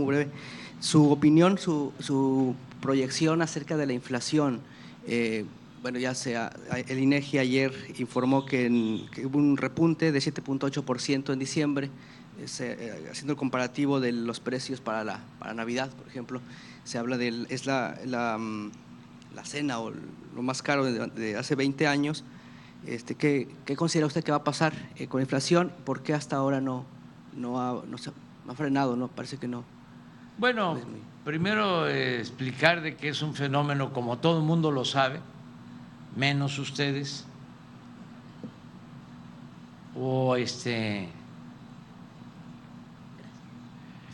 Muy breve. Su opinión, su proyección acerca de la inflación. Bueno, ya sea, el INEGI ayer informó que hubo un repunte de 7.8% en diciembre, haciendo el comparativo de los precios para Navidad, por ejemplo. Se habla es la cena o lo más caro de hace 20 años. ¿Qué considera usted que va a pasar con la inflación? ¿Por qué hasta ahora no ha frenado? No, parece que no. Bueno, primero explicar de que es un fenómeno como todo el mundo lo sabe, menos ustedes, o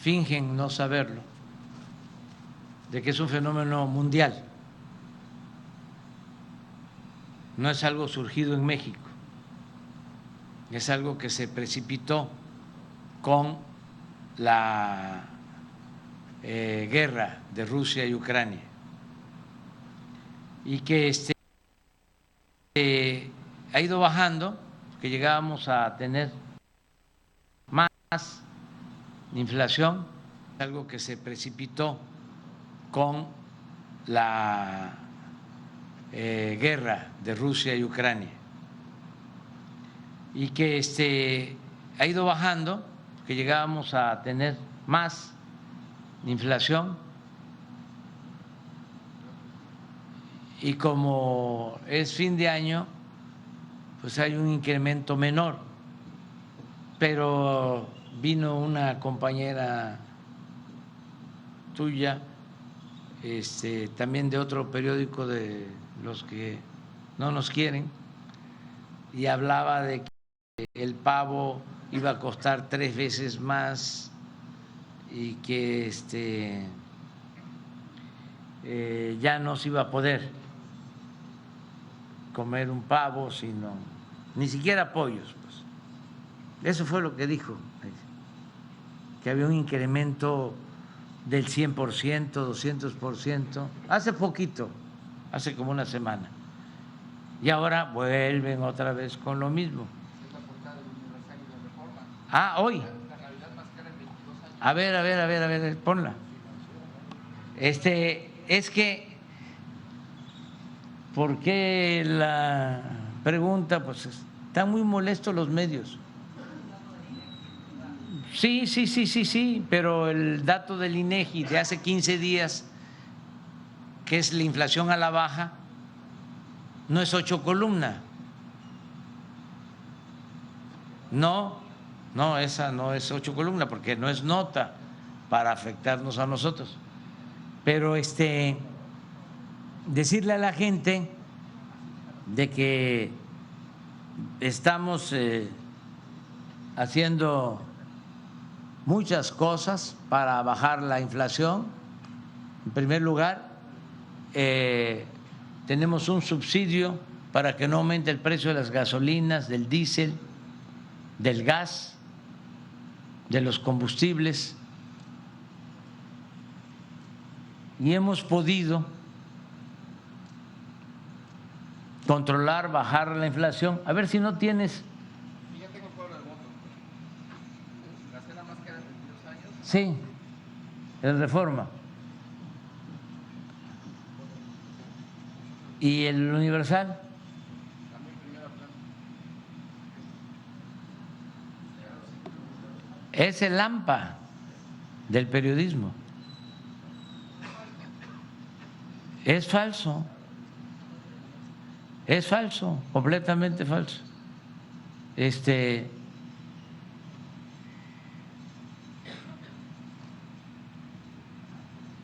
fingen no saberlo, de que es un fenómeno mundial. No es algo surgido en México, es algo que se precipitó con la guerra de Rusia y Ucrania, y que ha ido bajando, que llegábamos a tener más inflación, algo que se precipitó con la guerra de Rusia y Ucrania, y que ha ido bajando, que llegábamos a tener más inflación, y como es fin de año, pues hay un incremento menor, pero vino una compañera tuya, también de otro periódico de los que no nos quieren, y hablaba de que el pavo iba a costar 3 veces más y que ya no se iba a poder comer un pavo, sino ni siquiera pollos. Pues. Eso fue lo que dijo, que había un incremento del 100%, 200%, hace poquito, hace como una semana. Y ahora vuelven otra vez con lo mismo. Ah, hoy. A ver, ponla. Es que, ¿por qué la pregunta? Pues están muy molestos los medios. Sí, pero el dato del INEGI de hace 15 días, que es la inflación a la baja, no es 8 columnas. No, esa no es 8 columnas porque no es nota para afectarnos a nosotros. Pero decirle a la gente de que estamos haciendo muchas cosas para bajar la inflación. En primer lugar, tenemos un subsidio para que no aumente el precio de las gasolinas, del diésel, del gas, de los combustibles, y hemos podido controlar, bajar la inflación. A ver si no tienes. Ya tengo todo el voto. La cena más cara de 22 años. Sí, el Reforma. ¿Y el Universal? Es el AMPA del periodismo. Es falso, completamente falso.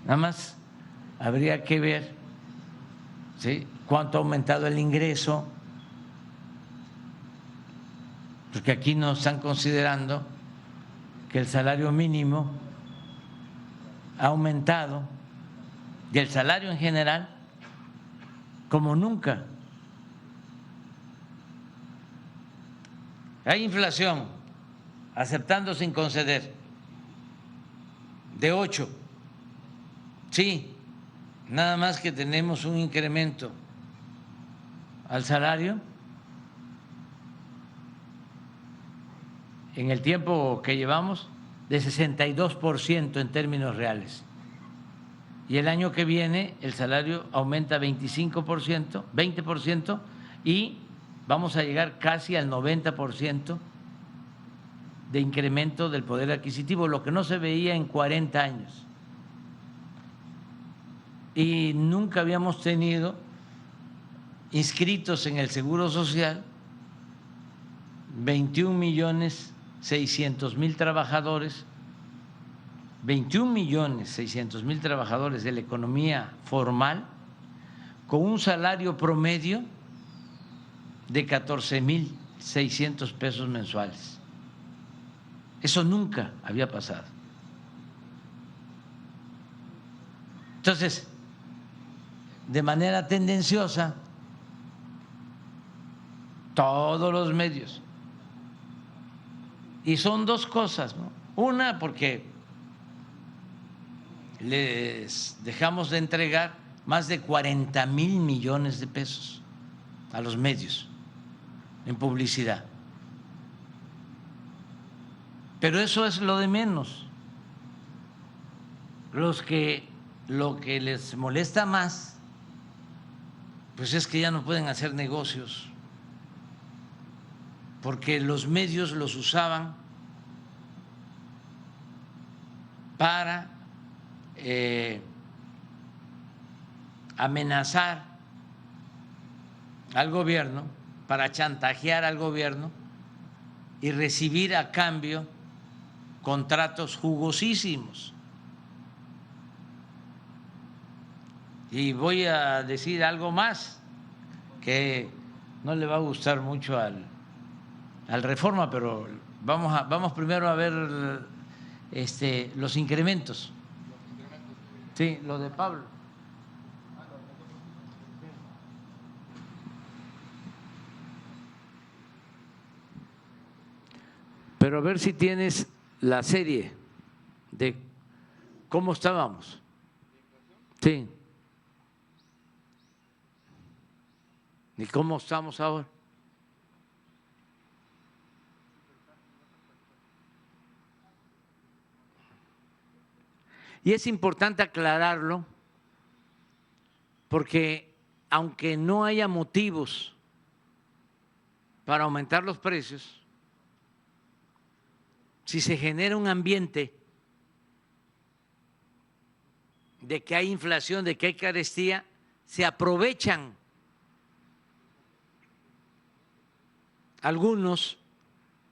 Nada más habría que ver, ¿sí?, cuánto ha aumentado el ingreso, porque aquí no están considerando que el salario mínimo ha aumentado y el salario en general como nunca. Hay inflación, aceptando sin conceder, de 8. Sí, nada más que tenemos un incremento al salario en el tiempo que llevamos de 62% en términos reales. Y el año que viene el salario aumenta 25%, 20%, y vamos a llegar casi al 90% de incremento del poder adquisitivo, lo que no se veía en 40 años. Y nunca habíamos tenido inscritos en el Seguro Social 21.600.000 trabajadores, 21.600.000 trabajadores de la economía formal con un salario promedio de 14.600 pesos mensuales. Eso nunca había pasado. Entonces, de manera tendenciosa, todos los medios, y son dos cosas, ¿no? Una, porque les dejamos de entregar más de 40,000 millones de pesos a los medios en publicidad. Pero eso es lo de menos. Lo que les molesta más, pues es que ya no pueden hacer negocios, porque los medios los usaban para amenazar al gobierno, para chantajear al gobierno y recibir a cambio contratos jugosísimos. Y voy a decir algo más que no le va a gustar mucho al Reforma, pero vamos primero a ver los incrementos. Sí, lo de Pablo. Pero a ver si tienes la serie de cómo estábamos. Sí. ¿Y cómo estamos ahora? Y es importante aclararlo porque aunque no haya motivos para aumentar los precios, si se genera un ambiente de que hay inflación, de que hay carestía, se aprovechan algunos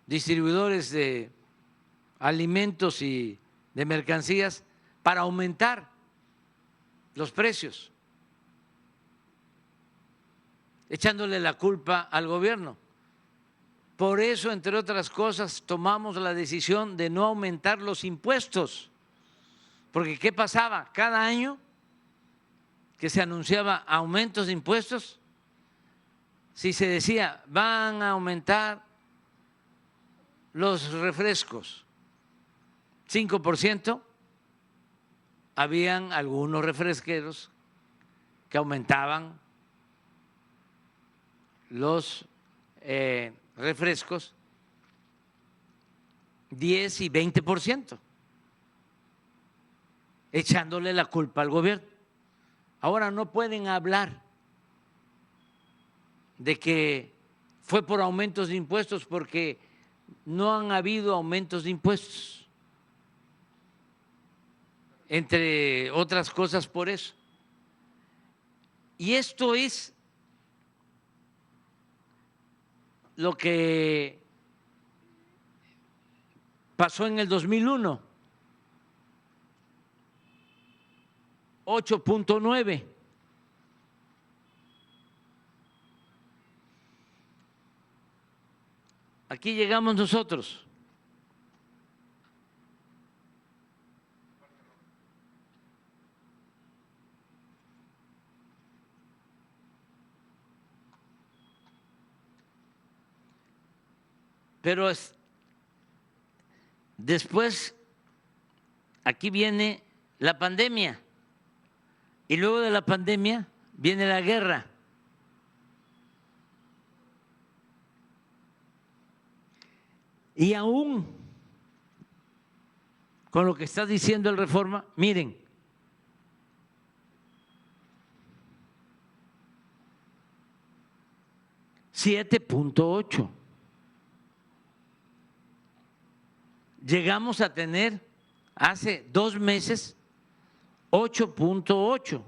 distribuidores de alimentos y de mercancías para aumentar los precios, echándole la culpa al gobierno. Por eso, entre otras cosas, tomamos la decisión de no aumentar los impuestos, porque ¿qué pasaba? Cada año que se anunciaba aumentos de impuestos, si se decía van a aumentar los refrescos 5%, habían algunos refresqueros que aumentaban los refrescos 10 y 20%, echándole la culpa al gobierno. Ahora no pueden hablar de que fue por aumentos de impuestos porque no han habido aumentos de impuestos, entre otras cosas por eso. Y esto es lo que pasó en el 2001, 8.9. Aquí llegamos nosotros. Pero después, aquí viene la pandemia y luego de la pandemia viene la guerra. Y aún con lo que está diciendo el Reforma, miren, $7.8. Llegamos a tener hace 2 meses 8.8.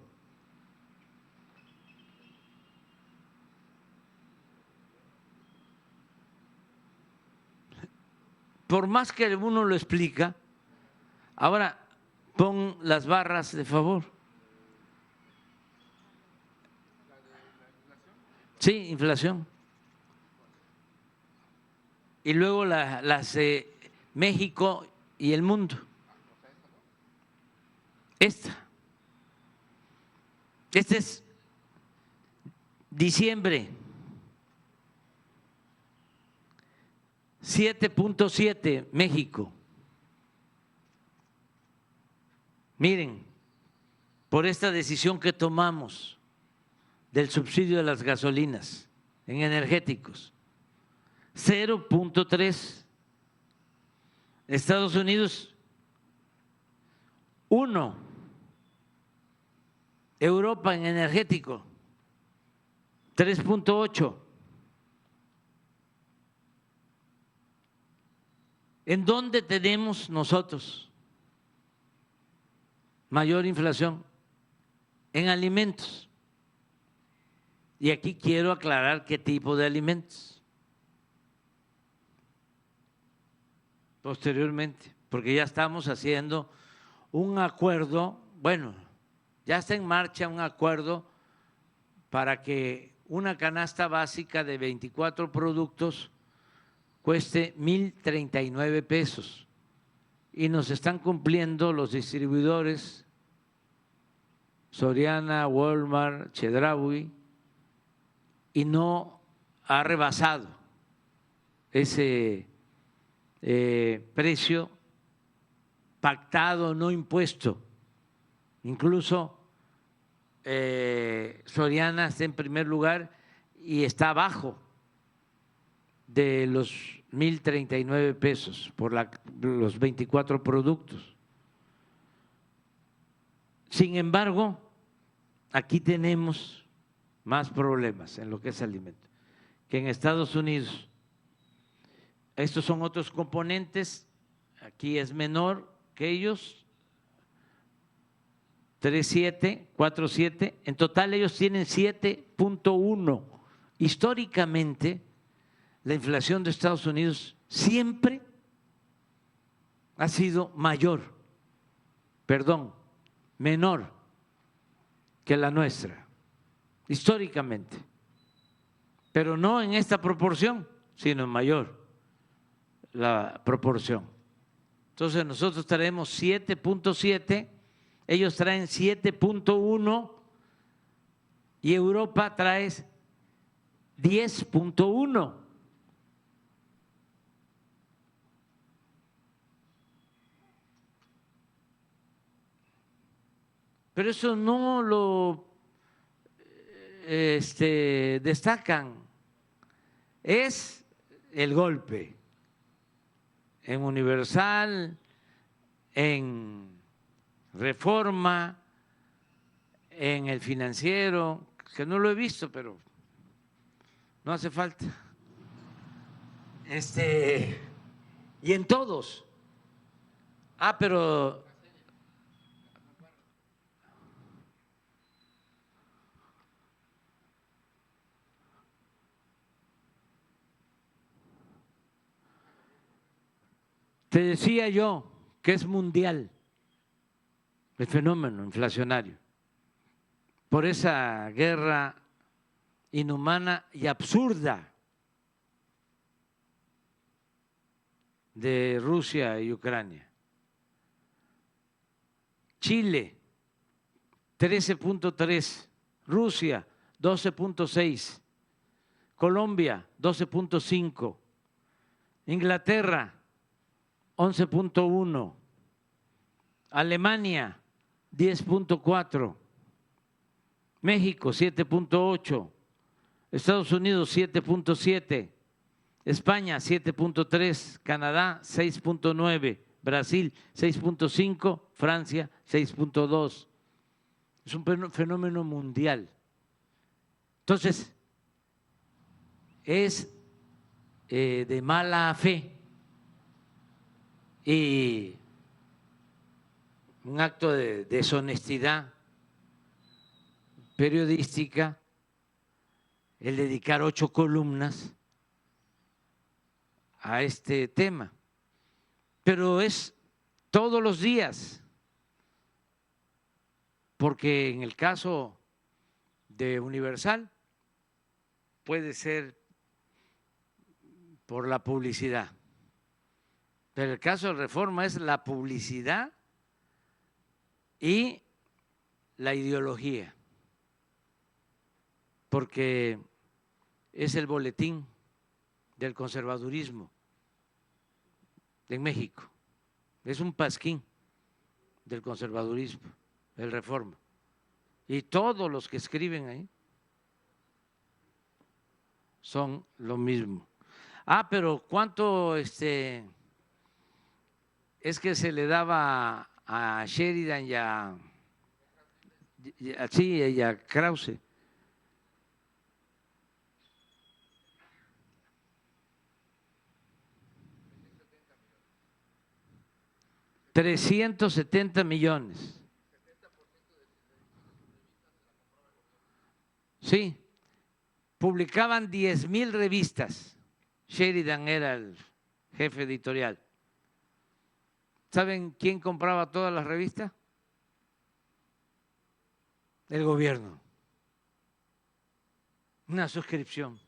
Por más que uno lo explica, ahora pon las barras de favor. Sí, inflación. Y luego las México y el mundo. Este es diciembre. 7.7 México. Miren, por esta decisión que tomamos del subsidio de las gasolinas en energéticos, 0.3. Estados Unidos, 1. Europa en energético, 3.8. ¿En dónde tenemos nosotros mayor inflación? En alimentos. Y aquí quiero aclarar qué tipo de alimentos. Posteriormente, porque ya estamos haciendo un acuerdo, bueno, ya está en marcha un acuerdo para que una canasta básica de 24 productos cueste 1,039 pesos y nos están cumpliendo los distribuidores Soriana, Walmart, Chedraui, y no ha rebasado ese precio pactado, no impuesto. Incluso Soriana está en primer lugar y está abajo de los 1,039 pesos por los 24 productos. Sin embargo, aquí tenemos más problemas en lo que es alimento que en Estados Unidos. Estos son otros componentes, aquí es menor que ellos, 3.7, 4.7, en total ellos tienen 7.1. Históricamente, la inflación de Estados Unidos siempre ha sido menor que la nuestra, históricamente, pero no en esta proporción, sino en mayor la proporción. Entonces nosotros traemos 7.7, ellos traen 7.1 y Europa trae 10.1. Pero eso no lo destacan. Es el golpe en Universal, en Reforma, en El Financiero, que no lo he visto, pero no hace falta. Y en todos. Pero te decía yo que es mundial el fenómeno inflacionario por esa guerra inhumana y absurda de Rusia y Ucrania. Chile, 13.3, Rusia, 12.6, Colombia, 12.5, Inglaterra, 11.1, Alemania 10.4, México 7.8, Estados Unidos 7.7, España 7.3, Canadá 6.9, Brasil 6.5, Francia 6.2. Es un fenómeno mundial. Entonces, es de mala fe y un acto de deshonestidad periodística el dedicar 8 columnas a este tema. Pero es todos los días, porque en el caso de Universal puede ser por la publicidad, pero el caso de Reforma es la publicidad y la ideología, porque es el boletín del conservadurismo en México, es un pasquín del conservadurismo, el Reforma, y todos los que escriben ahí son lo mismo. Pero ¿cuánto es que se le daba a Sheridan y a Krause? $370 millones. Sí, publicaban 10,000 revistas. Sheridan era el jefe editorial. ¿Saben quién compraba todas las revistas? El gobierno. Una suscripción.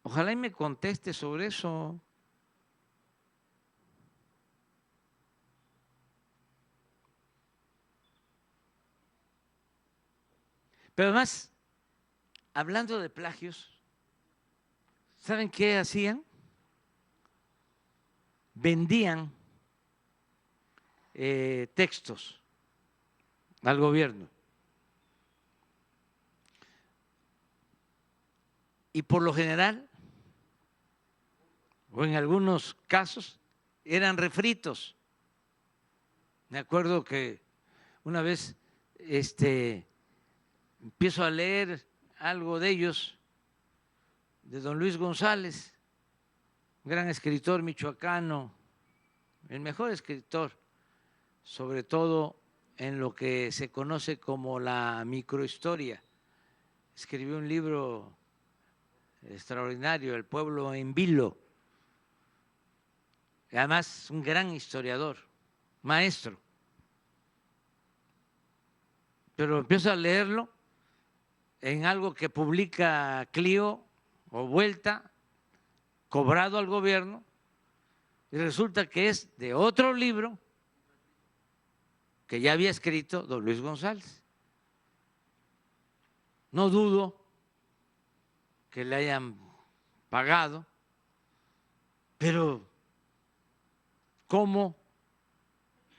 Ojalá y me conteste sobre eso. Pero además, hablando de plagios, ¿saben qué hacían? Vendían textos al gobierno. Y por lo general, o en algunos casos, eran refritos. Me acuerdo que una vez empiezo a leer algo de ellos, de don Luis González, gran escritor michoacano, el mejor escritor, sobre todo en lo que se conoce como la microhistoria. Escribió un libro extraordinario, El pueblo en vilo. Además, un gran historiador, maestro. Pero empiezo a leerlo en algo que publica Clio o Vuelta, cobrado al gobierno, y resulta que es de otro libro que ya había escrito don Luis González. No dudo que le hayan pagado, pero ¿cómo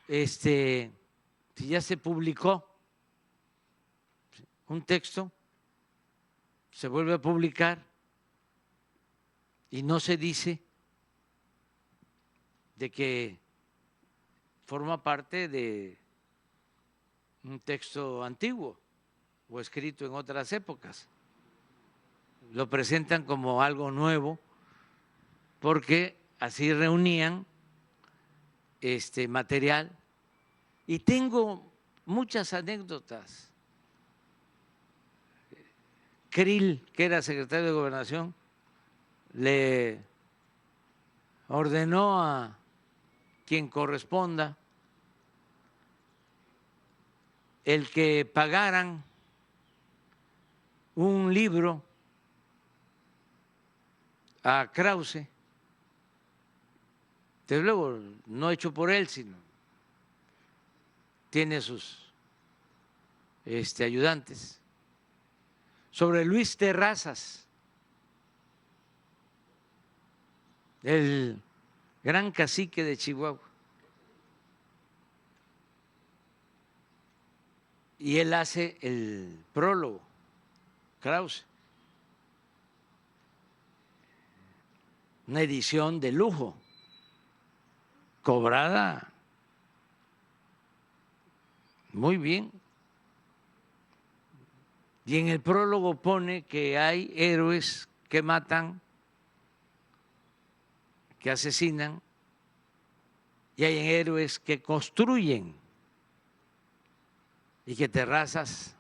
si ya se publicó un texto, se vuelve a publicar y no se dice de que forma parte de un texto antiguo o escrito en otras épocas? Lo presentan como algo nuevo porque así reunían material, y tengo muchas anécdotas. Krill, que era secretario de Gobernación, le ordenó a quien corresponda el que pagaran un libro a Krause, desde luego no hecho por él, sino tiene sus ayudantes, sobre Luis Terrazas, el gran cacique de Chihuahua. Y él hace el prólogo, Krause, una edición de lujo, cobrada muy bien. Y en el prólogo pone que hay héroes que matan, que asesinan, y hay héroes que construyen, y que Terrazas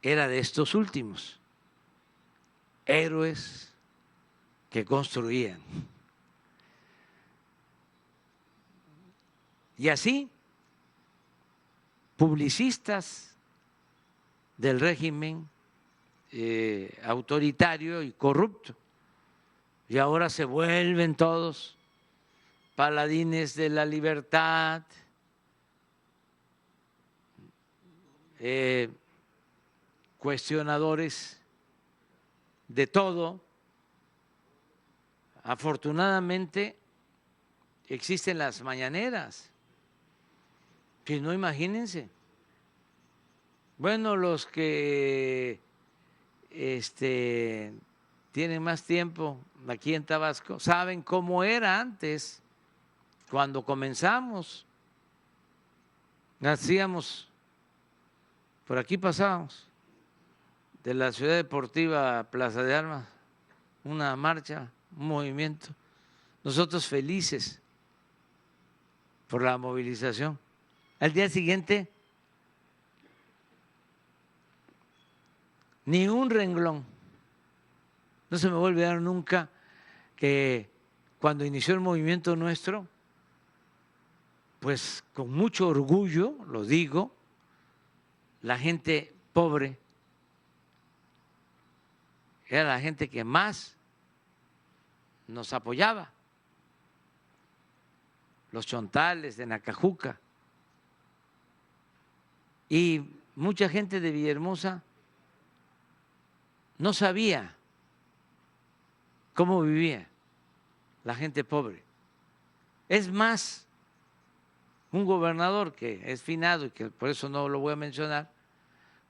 era de estos últimos, héroes que construían. Y así, publicistas del régimen autoritario y corrupto, y ahora se vuelven todos paladines de la libertad, cuestionadores de todo. Afortunadamente existen las mañaneras, que no, imagínense. Bueno, los que tienen más tiempo aquí en Tabasco saben cómo era antes, cuando comenzamos. Hacíamos, por aquí pasábamos, de la Ciudad Deportiva a Plaza de Armas, una marcha, un movimiento, nosotros felices por la movilización. Al día siguiente, ni un renglón. No se me va a olvidar nunca que cuando inició el movimiento nuestro, pues con mucho orgullo, lo digo, la gente pobre era la gente que más nos apoyaba, los chontales de Nacajuca, y mucha gente de Villahermosa no sabía cómo vivía la gente pobre. Es más, un gobernador que es finado y que por eso no lo voy a mencionar,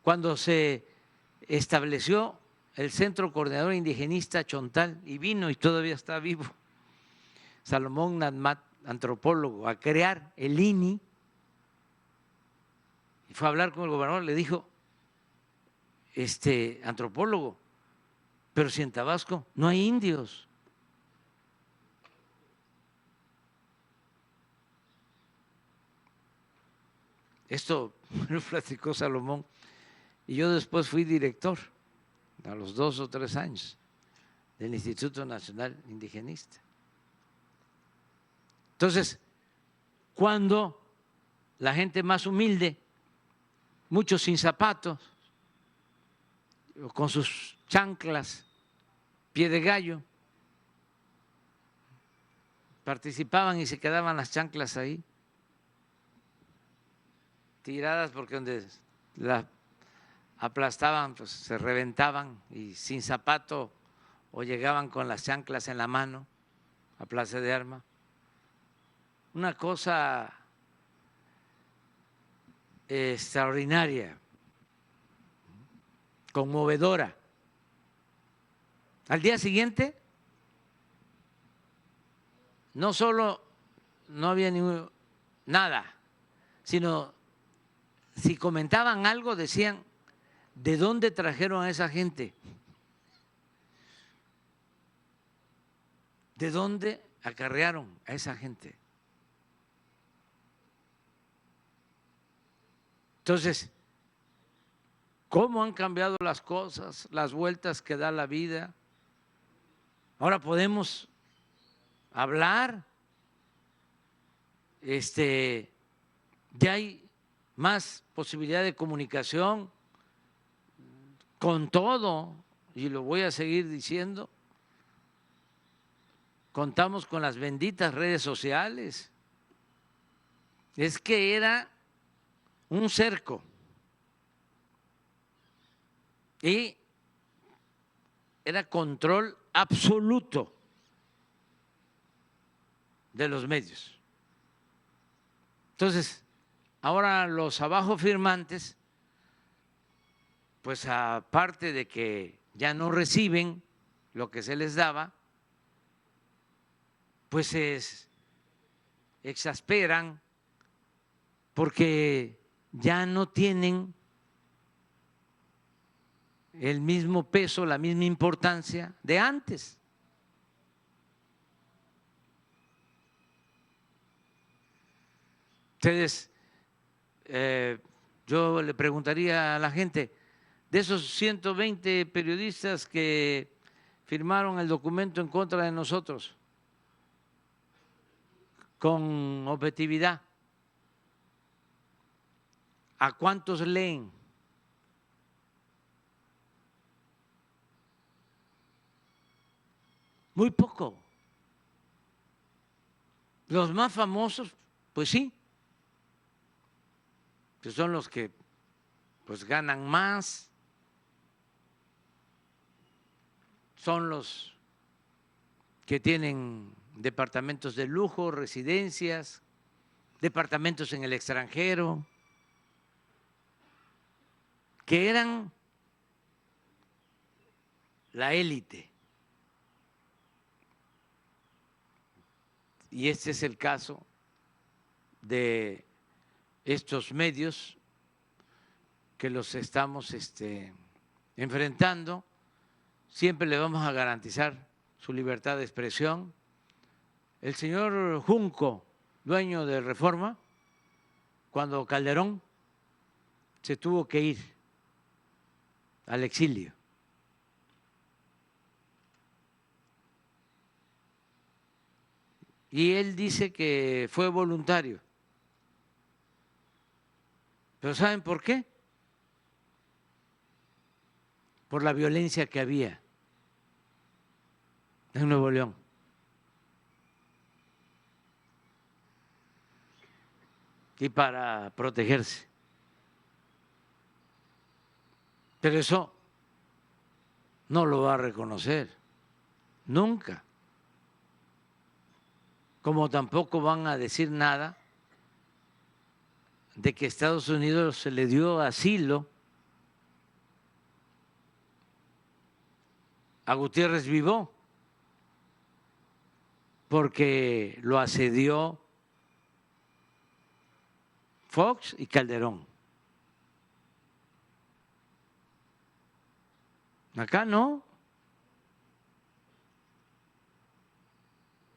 cuando se estableció el Centro Coordinador Indigenista Chontal, y vino y todavía está vivo Salomón Natmat, antropólogo, a crear el INI, y fue a hablar con el gobernador, le dijo, antropólogo, pero si en Tabasco no hay indios. Esto me lo platicó Salomón, y yo después fui director a los 2 o 3 años del Instituto Nacional Indigenista. Entonces, cuando la gente más humilde, muchos sin zapatos, con sus chanclas, pie de gallo, participaban y se quedaban las chanclas ahí, tiradas, porque donde las aplastaban, pues se reventaban, y sin zapato o llegaban con las chanclas en la mano a Plaza de Armas. Una cosa extraordinaria, conmovedora. Al día siguiente, no solo no había nada, sino si comentaban algo decían, ¿de dónde trajeron a esa gente? ¿De dónde acarrearon a esa gente? Entonces, ¿cómo han cambiado las cosas, las vueltas que da la vida? Ahora podemos hablar, ya hay más posibilidad de comunicación con todo, y lo voy a seguir diciendo. Contamos con las benditas redes sociales. Es que era un cerco, y era control absoluto de los medios. Entonces, ahora los abajo firmantes, pues aparte de que ya no reciben lo que se les daba, pues exasperan porque ya no tienen el mismo peso, la misma importancia de antes. Entonces, yo le preguntaría a la gente, de esos 120 periodistas que firmaron el documento en contra de nosotros, con objetividad, ¿a cuántos leen? Muy poco. Los más famosos, pues sí, que son los que pues ganan más, son los que tienen departamentos de lujo, residencias, departamentos en el extranjero, que eran la élite. Y este es el caso de estos medios que los estamos enfrentando. Siempre le vamos a garantizar su libertad de expresión. El señor Junco, dueño de Reforma, cuando Calderón se tuvo que ir al exilio, y él dice que fue voluntario. ¿Pero saben por qué? Por la violencia que había en Nuevo León. Y para protegerse. Pero eso no lo va a reconocer nunca. Como tampoco van a decir nada de que Estados Unidos se le dio asilo a Gutiérrez Vivó porque lo asedió Fox y Calderón. Acá no.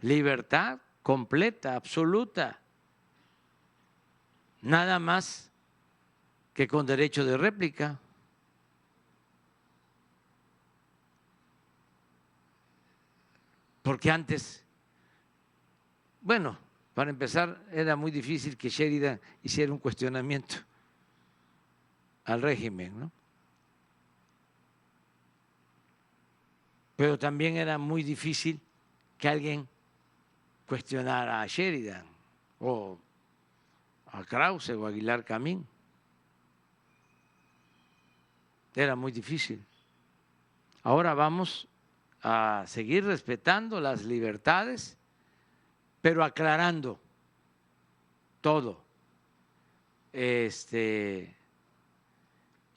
Libertad completa, absoluta. Nada más que con derecho de réplica. Porque antes, bueno, para empezar, era muy difícil que Sheridan hiciera un cuestionamiento al régimen, ¿no? Pero también era muy difícil que alguien cuestionara a Sheridan o a Krause o a Aguilar Camín. Era muy difícil. Ahora vamos a seguir respetando las libertades, pero aclarando todo.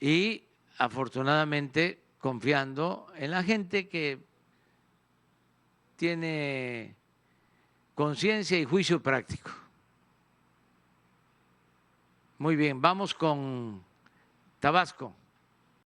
Y afortunadamente confiando en la gente que tiene conciencia y juicio práctico. Muy bien, vamos con Tabasco.